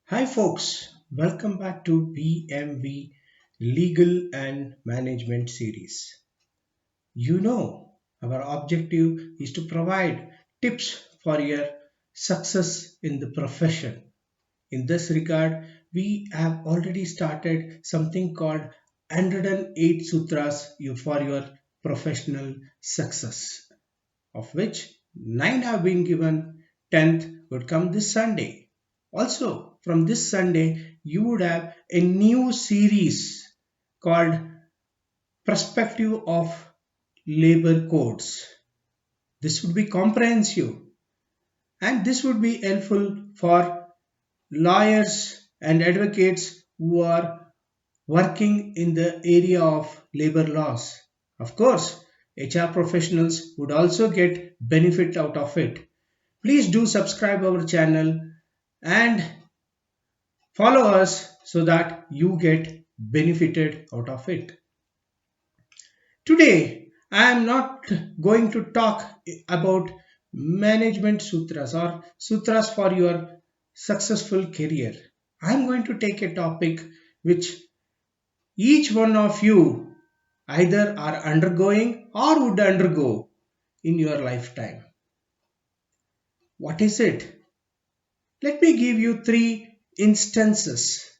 Hi, folks. Welcome back to BMV Legal and Management Series. Our objective is to provide tips for your success in the profession. In this regard, we have already started something called 108 Sutras for your professional success, of which 9 have been given, 10th would come this Sunday. Also, from this Sunday, you would have a new series called Perspective of Labor Codes. This would be comprehensive and this would be helpful for lawyers and advocates who are working in the area of labor laws. Of course, HR professionals would also get benefit out of it. Please do subscribe our channel and follow us so that you get benefited out of it. Today, I am not going to talk about management sutras or sutras for your successful career. I am going to take a topic which each one of you either are undergoing or would undergo in your lifetime. What is it? Let me give you three instances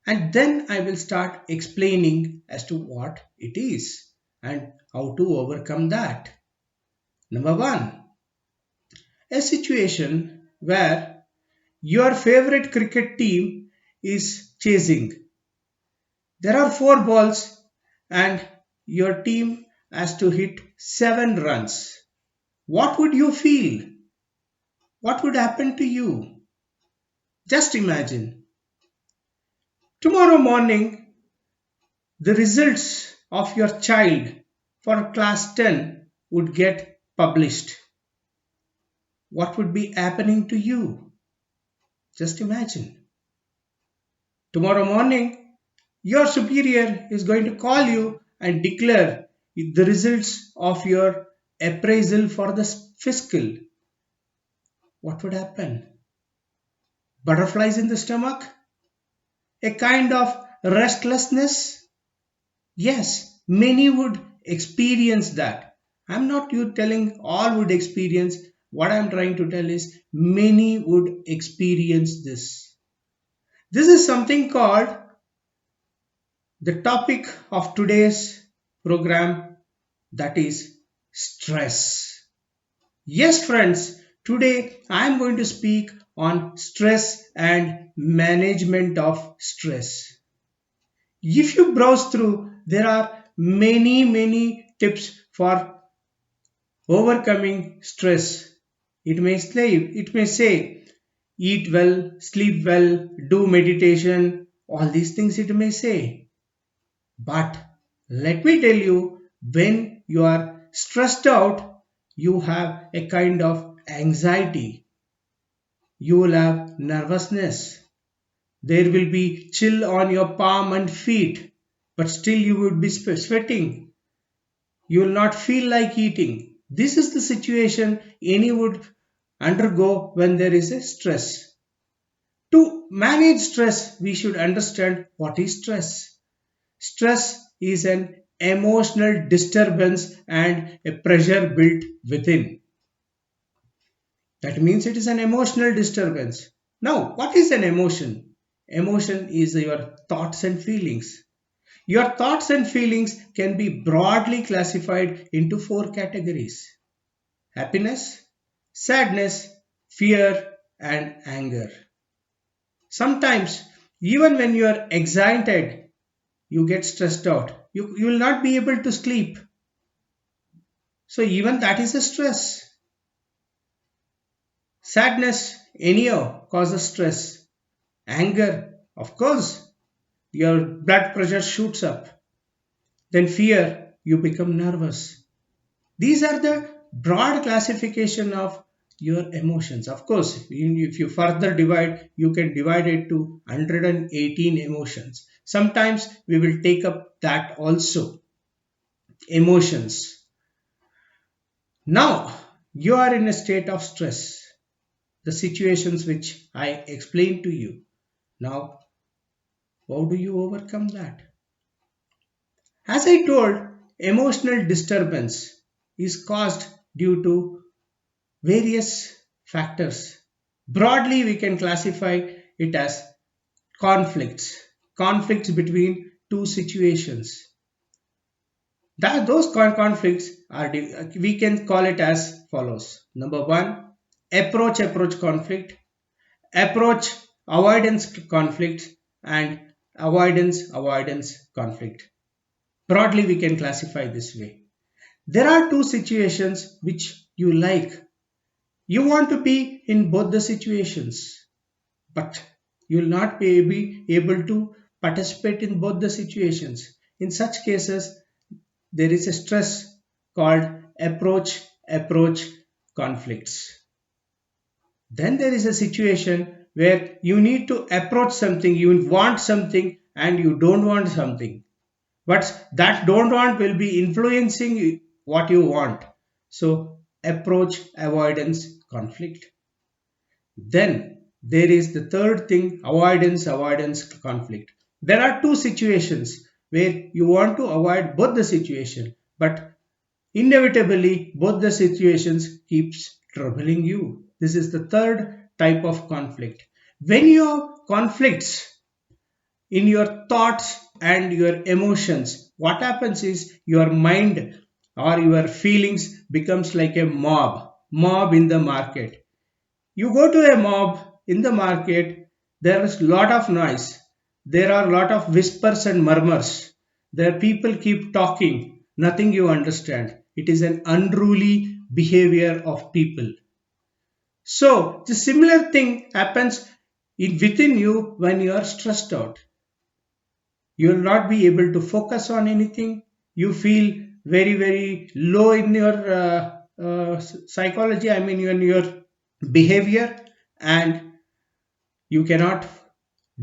and then I will start explaining as to what it is and how to overcome that. Number one, a situation where your favorite cricket team is chasing. There are 4 balls and your team has to hit 7 runs. What would you feel? What would happen to you? Just imagine. Tomorrow morning, the results of your child for class 10 would get published. What would be happening to you? Just imagine. Tomorrow morning, your superior is going to call you and declare the results of your appraisal for the fiscal. What would happen? Butterflies in the stomach? A kind of restlessness? Yes, many would experience that. I'm not you telling all would experience. What I'm trying to tell is many would experience this. This is something called the topic of today's program, that is stress. Yes, friends, today I am going to speak on stress and management of stress. If you browse through, there are many tips for overcoming stress. It may say eat well, sleep well, do meditation, all these things it may say. But let me tell you, when you are stressed out, you have a kind of anxiety. You will have nervousness. There will be chill on your palm and feet, but still you would be sweating. You will not feel like eating. This is the situation any would undergo when there is a stress. To manage stress, we should understand what is stress. Stress is an emotional disturbance and a pressure built within. That means it is an emotional disturbance. Now, what is an emotion? Emotion is your thoughts and feelings. Your thoughts and feelings can be broadly classified into 4 categories: happiness, sadness, fear, and anger. Sometimes, even when you are excited, you get stressed out. You will not be able to sleep. So, even that is a stress. Sadness, anyhow, causes stress. Anger, of course, your blood pressure shoots up. Then fear, you become nervous. These are the broad classification of your emotions. Of course, if you further divide, you can divide it to 118 emotions. Sometimes we will take up that also. Emotions. Now, you are in a state of stress. the situations which I explained to you. Now, how do you overcome that? As I told, emotional disturbance is caused due to various factors. Broadly, we can classify it as conflicts, conflicts between two situations. Those conflicts are, we can call it as follows. Number one, approach conflict, approach avoidance conflict, and avoidance conflict. Broadly, we can classify this way. There are two situations which you like. You want to be in both the situations, but you will not be able to participate in both the situations. In such cases, there is a stress called approach conflicts. Then there is a situation where you need to approach something, you want something and you don't want something. But that don't want will be influencing what you want. So approach avoidance conflict. Then there is the third thing, avoidance conflict. There are two situations where you want to avoid both the situation, but inevitably both the situations keeps troubling you. This is the third type of conflict. When you have conflicts in your thoughts and your emotions, what happens is your mind or your feelings becomes like a mob in the market. You go to a mob in the market, there is lot of noise. There are lot of whispers and murmurs. There people keep talking, nothing you understand. It is an unruly behavior of people. So the similar thing happens within you when you are stressed out. You will not be able to focus on anything. You feel very low in your psychology, I mean in your behavior, and you cannot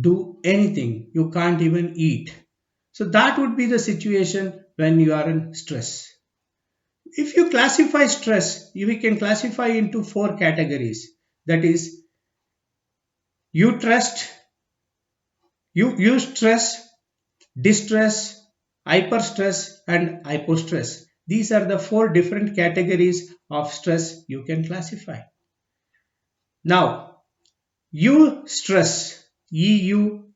do anything. You can't even eat. So that would be the situation when you are in stress. If you classify stress, we can classify into four categories. That is, you trust, you stress, distress, hyperstress, and hypostress. These are the four different categories of stress you can classify. Now, eustress, eustress,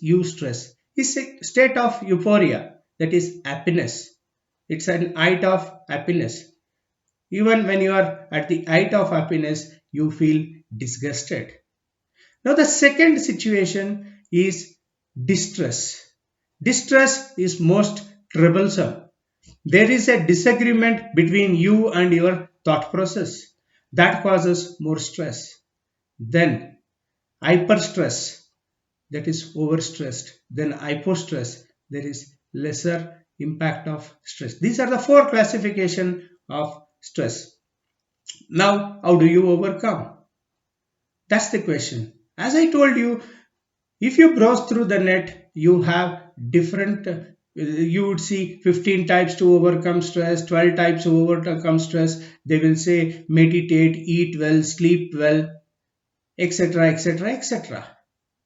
eustress is a state of euphoria, that is happiness. It's an height of happiness. Even when you are at the height of happiness, you feel disgusted. Now, the second situation is distress. Distress is most troublesome. There is a disagreement between you and your thought process that causes more stress. Then hyperstress, that is overstressed. Then hypostress, there is lesser impact of stress. These are the four classification of stress. Now, how do you overcome? That's the question. As I told you, if you browse through the net, you have different, you would see 15 types to overcome stress, 12 types to overcome stress. They will say meditate, eat well, sleep well, etc., etc., etc.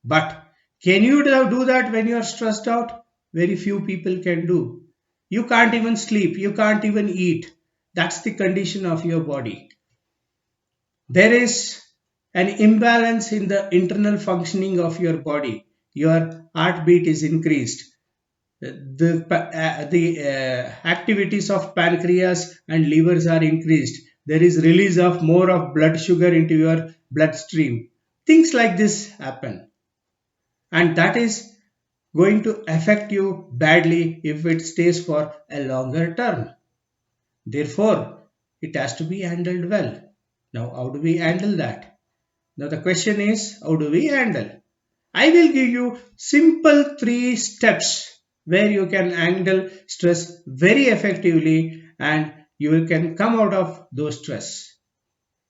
But can you do that when you are stressed out? Very few people can do. You can't even sleep, you can't even eat. That's the condition of your body. There is an imbalance in the internal functioning of your body. Your heartbeat is increased. The activities of pancreas and livers are increased. There is release of more of blood sugar into your bloodstream. Things like this happen, and that is going to affect you badly if it stays for a longer term. Therefore, it has to be handled well. Now, how do we handle that? Now, the question is, how do we handle? I will give you simple 3 steps where you can handle stress very effectively and you can come out of those stress.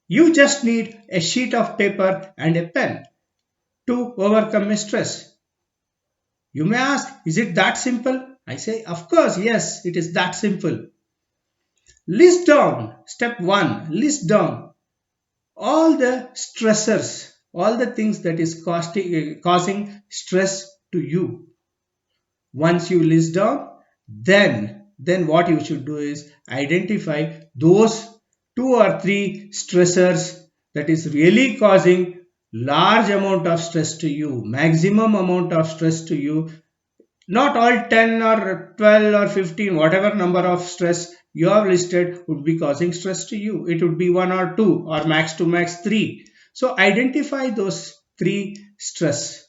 You just need a sheet of paper and a pen to overcome a stress. You may ask, is it that simple? I say, of course, yes, it is that simple. List down, step 1, list down all the stressors, all the things that is causing stress to you. Once you list down, then what you should do is identify those two or three stressors that is really causing large amount of stress to you, maximum amount of stress to you. Not all 10 or 12 or 15, whatever number of stress you have listed would be causing stress to you. It would be one or two or max to max three. So identify those three stressors.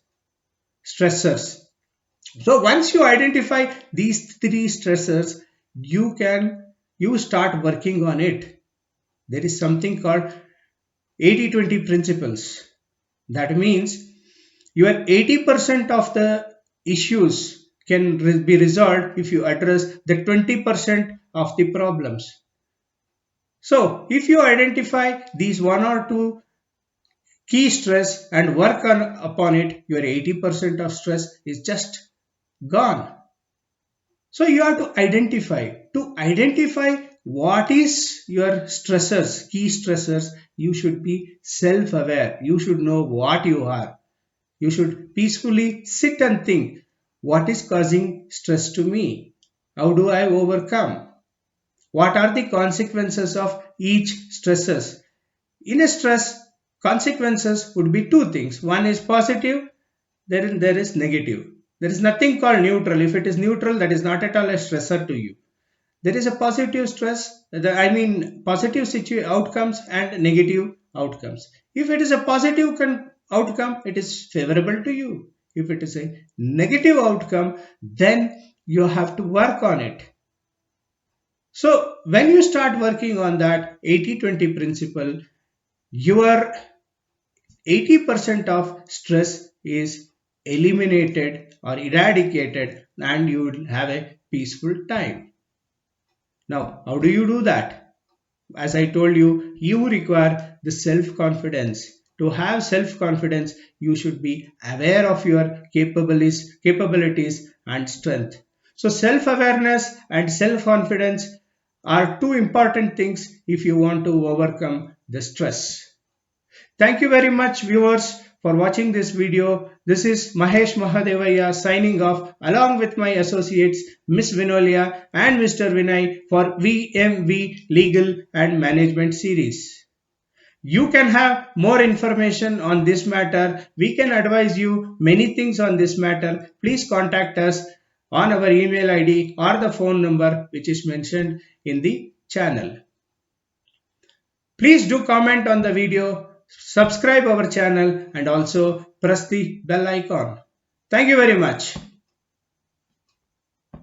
So once you identify these three stressors, you start working on it. There is something called 80-20 principles. That means your 80% of the issues can be resolved if you address the 20% of the problems. So if you identify these one or two key stress and work upon it, your 80% of stress is just gone. So you have to identify what is your stressors, key stressors. You should be self-aware. You should know what you are. You should peacefully sit and think, what is causing stress to me? How do I overcome? What are the consequences of each stresses? In a stress, consequences would be two things. One is positive, then there is negative. There is nothing called neutral. If it is neutral, that is not at all a stressor to you. There is a positive stress, positive outcomes and negative outcomes. If it is a positive outcome, it is favorable to you. If it is a negative outcome, then you have to work on it. So when you start working on that 80-20 principle, your 80% of stress is eliminated or eradicated and you will have a peaceful time. Now, how do you do that? As I told you, you require the self-confidence. To have self-confidence, you should be aware of your capabilities and strength. So self-awareness and self-confidence are two important things if you want to overcome the stress. Thank you very much, viewers, for watching this video. This is Mahesh Mahadevaya signing off along with my associates Miss Vinolia and Mr. Vinay for VMV Legal and Management series. You can have more information on this matter. We can advise you many things on this matter. Please contact us on our email ID or the phone number which is mentioned in the channel. Please do comment on the video, subscribe our channel and also press the bell icon. Thank you very much.